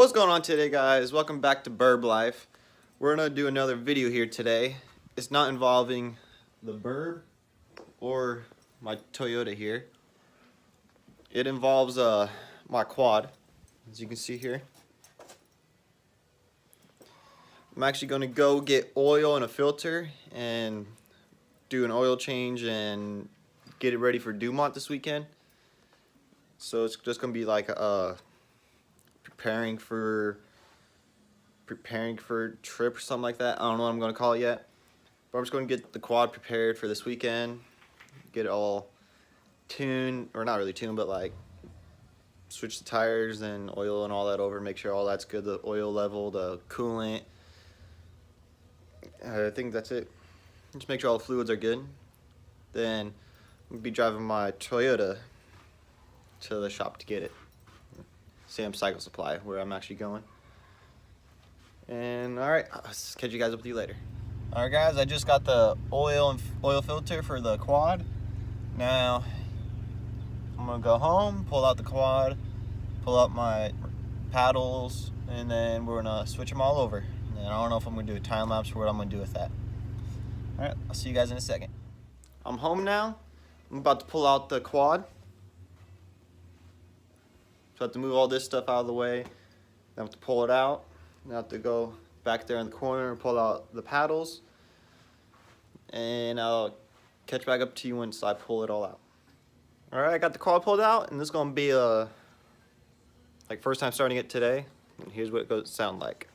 What's going on today, guys? Welcome back to Burblife. We're gonna do another video here today. It's not involving the Burb or my Toyota here. It involves my quad, as you can see here. I'm actually gonna go get oil and a filter and do an oil change and get it ready for Dumont this weekend. So it's just gonna be like preparing for a trip or something like that. I don't know what I'm going to call it yet, but I'm just going to get the quad prepared for this weekend, get it all tuned, or not really tuned, but like switch the tires and oil and all that over, make sure all that's good, the oil level, the coolant. I think that's it. Just make sure all the fluids are good. Then I'm going to be driving my Toyota to the shop to get it. Sam Cycle Supply, where I'm actually going. And alright, I'll catch you guys up with you later. Alright guys, I just got the oil filter for the quad. Now I'm gonna go home, pull out the quad, pull out my paddles, and then we're gonna switch them all over. And I don't know if I'm gonna do a time lapse or what I'm gonna do with that. Alright, I'll see you guys in a second. I'm home now. I'm about to pull out the quad. So I have to move all this stuff out of the way. Then I have to pull it out. Then I have to go back there in the corner and pull out the paddles. And I'll catch back up to you once I pull it all out. Alright, I got the quad pulled out, and this is gonna be like first time starting it today. And here's what it goes sound like.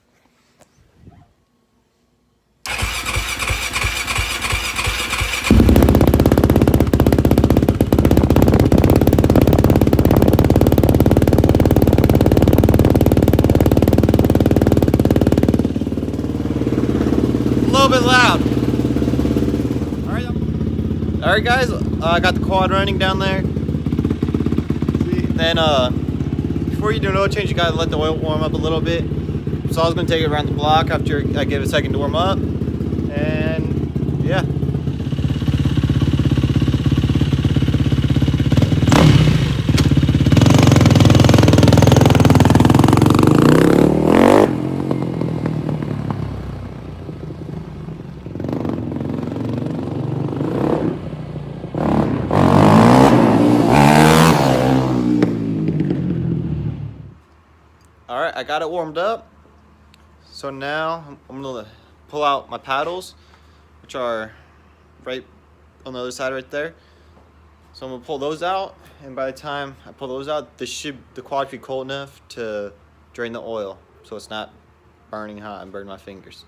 A little bit loud. Alright guys, I got the quad running down there. Then before you do an oil change, you gotta let the oil warm up a little bit. So I was gonna take it around the block after I give it a second to warm up. And yeah. Alright, I got it warmed up. So now I'm gonna pull out my paddles, which are right on the other side right there. So I'm gonna pull those out, and by the time I pull those out, the quad should be cold enough to drain the oil, so it's not burning hot and burn my fingers.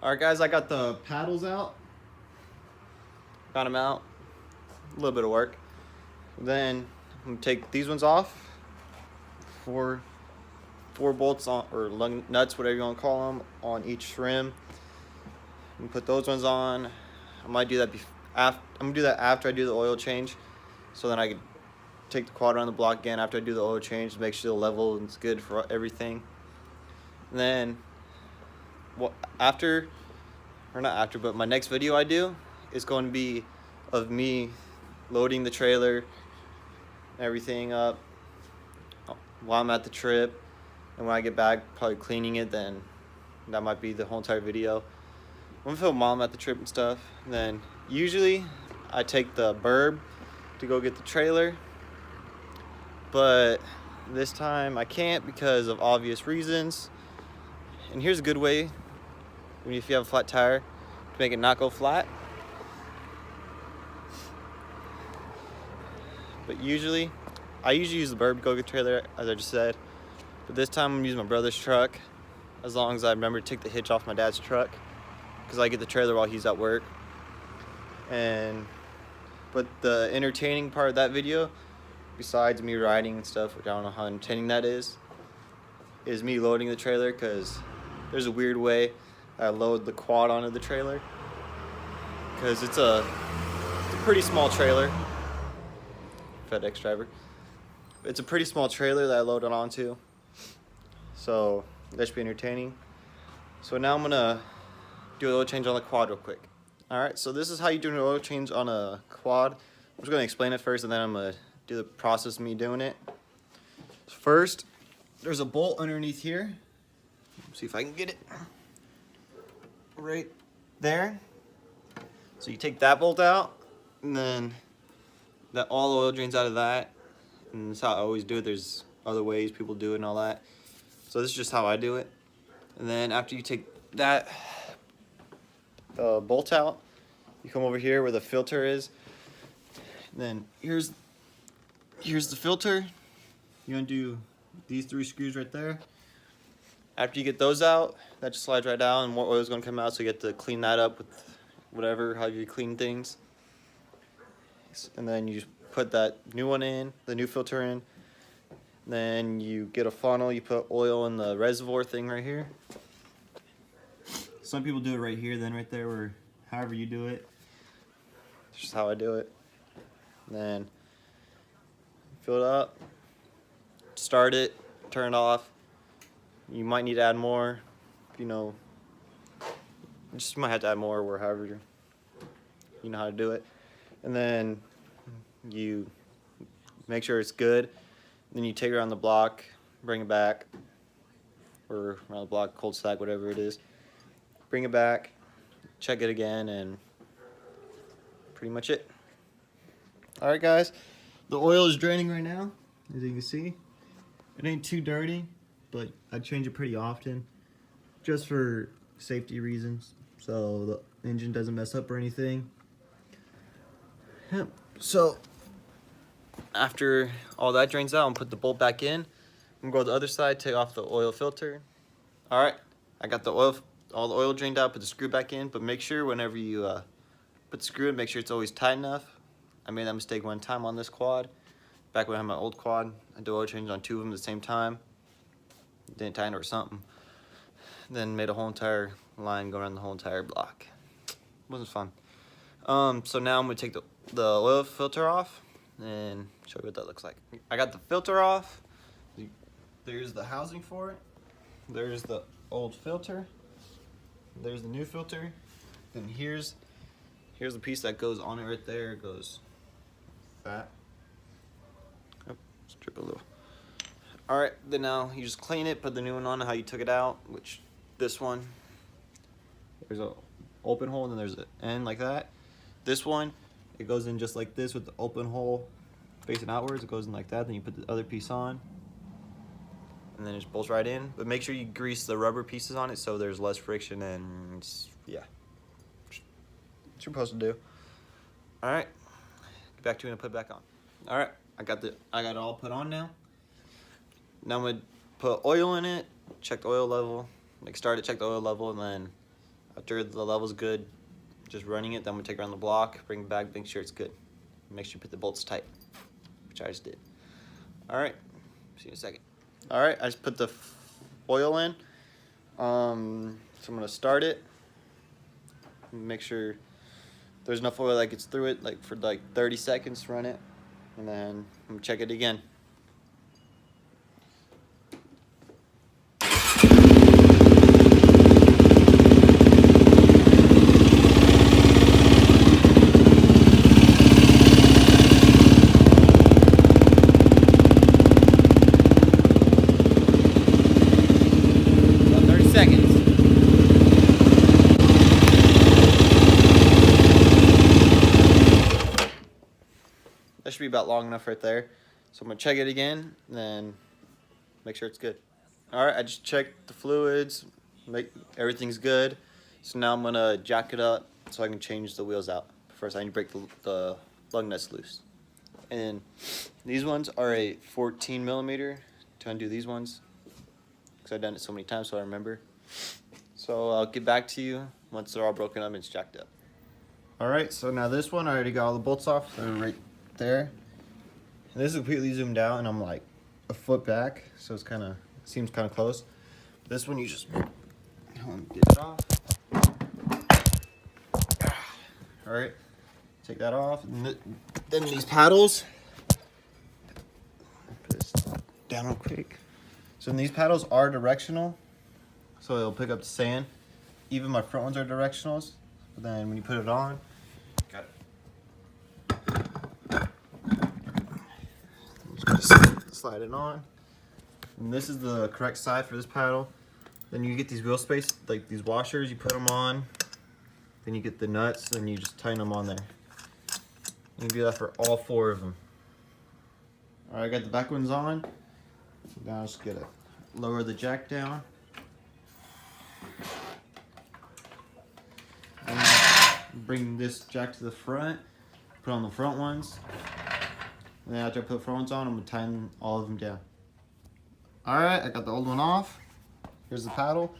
Alright guys, I got the paddles out. Got them out. A little bit of work. Then I'm gonna take these ones off. Four bolts on, or lug nuts, whatever you want to call them, on each rim. And put those ones on. I might do that I'm gonna do that after I do the oil change, so then I can take the quad around the block again after I do the oil change to make sure the level is good for everything. And then but my next video I do is going to be of me loading the trailer, everything up while I'm at the trip, and when I get back probably cleaning it. Then that might be the whole entire video. I'm gonna film while I'm at the trip and stuff. And then usually I take the Burb to go get the trailer, but this time I can't because of obvious reasons. And here's a good way, if you have a flat tire, to make it not go flat. But I usually use the Burb to go get the trailer, as I just said. But this time I'm using my brother's truck, as long as I remember to take the hitch off my dad's truck, because I get the trailer while he's at work. But the entertaining part of that video, besides me riding and stuff, which I don't know how entertaining that is me loading the trailer, because there's a weird way I load the quad onto the trailer, because it's a pretty small trailer. FedEx driver. It's a pretty small trailer that I loaded onto, so that should be entertaining. So now I'm gonna do an oil change on the quad real quick. Alright, so this is how you do an oil change on a quad. I'm just gonna explain it first, and then I'm gonna do the process of me doing it. First, there's a bolt underneath here. Let's see if I can get it right there. So you take that bolt out, and then that all the oil drains out of that. And that's how I always do it. There's other ways people do it and all that. So this is just how I do it. And then after you take that bolt out, you come over here where the filter is. And then here's the filter. You're gonna do these 3 screws right there. After you get those out, that just slides right out and more oil is gonna come out, so you get to clean that up with whatever, how you clean things. And then you just put that new one in, the new filter in. Then you get a funnel, you put oil in the reservoir thing right here. Some people do it right here, then right there, or however you do it. That's just how I do it. And then fill it up, start it, turn it off. You might need to add more, you know, just might have to add more or however you know how to do it. And then you make sure it's good. Then you take it around the block, bring it back, or around the block, cold stack, whatever it is. Bring it back, check it again, and pretty much it. All right, guys, the oil is draining right now, as you can see. It ain't too dirty, but I change it pretty often, just for safety reasons, so the engine doesn't mess up or anything. Yep. So after all that drains out, I'm gonna put the bolt back in. I'm gonna go to the other side, take off the oil filter. All right, I got all the oil drained out, put the screw back in, but make sure whenever you put the screw in, make sure it's always tight enough. I made that mistake one time on this quad. Back when I had my old quad, I did oil change on 2 of them at the same time. Didn't tighten or something. Then made a whole entire line go around the whole entire block. Wasn't fun. So now I'm gonna take the oil filter off and show you what that looks like. I got the filter off. There's the housing for it. There's the old filter. There's the new filter. Then here's the piece that goes on it right there. It goes that. Oh, strip a little. All right, then now you just clean it, put the new one on how you took it out, which this one, there's a open hole and then there's an end like that. This one, it goes in just like this with the open hole facing outwards. It goes in like that, then you put the other piece on and then it just bolts right in. But make sure you grease the rubber pieces on it so there's less friction, and yeah, what you're supposed to do. All right, get back to it and put it back on. All right, I got it all put on now. Now I'm gonna put oil in it, check the oil level, start it, check the oil level, and then after the level's good, just running it, then I'm gonna take it around the block, bring it back, make sure it's good. Make sure you put the bolts tight, which I just did. All right, see you in a second. All right, I just put the oil in. So I'm gonna start it, make sure there's enough oil that gets through it, for 30 seconds, run it, and then I'm gonna check it again. That should be about long enough right there. So I'm gonna check it again, and then make sure it's good. All right, I just checked the fluids, make everything's good. So now I'm gonna jack it up so I can change the wheels out. First, I need to break the lug nuts loose. And these ones are a 14 millimeter. To undo these ones, because I've done it so many times, so I remember. So I'll get back to you once they're all broken up and it's jacked up. All right, so now this one I already got all the bolts off. They're right there. And this is completely zoomed out, and I'm like a foot back, so it's seems kind of close. This one you just get it off. All right, take that off, and then these paddles. Put this down real quick. So these paddles are directional, so it'll pick up the sand. Even my front ones are directionals, but then when you put it on, got it. Just slide it on. And this is the correct side for this paddle. Then you get these wheel space, like these washers, you put them on. Then you get the nuts and you just tighten them on there. You can do that for all 4 of them. All right, I got the back ones on. Now just get it. Lower the jack down. And bring this jack to the front. Put on the front ones. And then after I put the front ones on, I'm gonna tighten all of them down. All right, I got the old one off. Here's the paddle.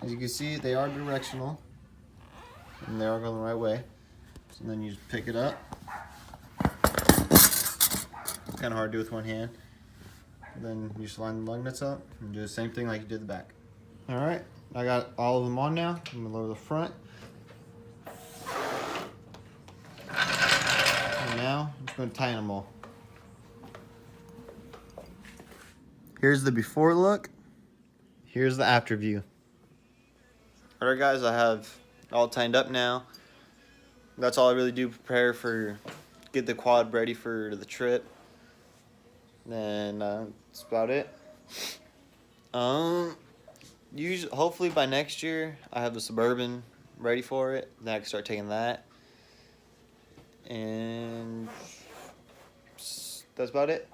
As you can see, they are directional. And they are going the right way. So then you just pick it up. It's kind of hard to do with one hand. And then you just line the lug nuts up and do the same thing like you did the back. All right, I got all of them on now. I'm gonna lower the front. And now I'm just gonna tighten them all. Here's the before look. Here's the after view. All right, guys, I have all tightened up now. That's all I really do, prepare for, get the quad ready for the trip. Then that's about it. Usually, hopefully by next year, I have the Suburban ready for it. Then I can start taking that. And that's about it.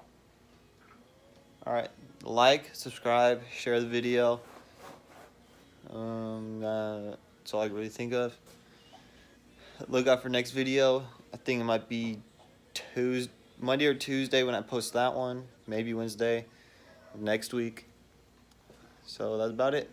All right, like, subscribe, share the video. That's all I can really think of. Look out for next video. I think it might be Monday or Tuesday when I post that one. Maybe Wednesday of next week. So that's about it.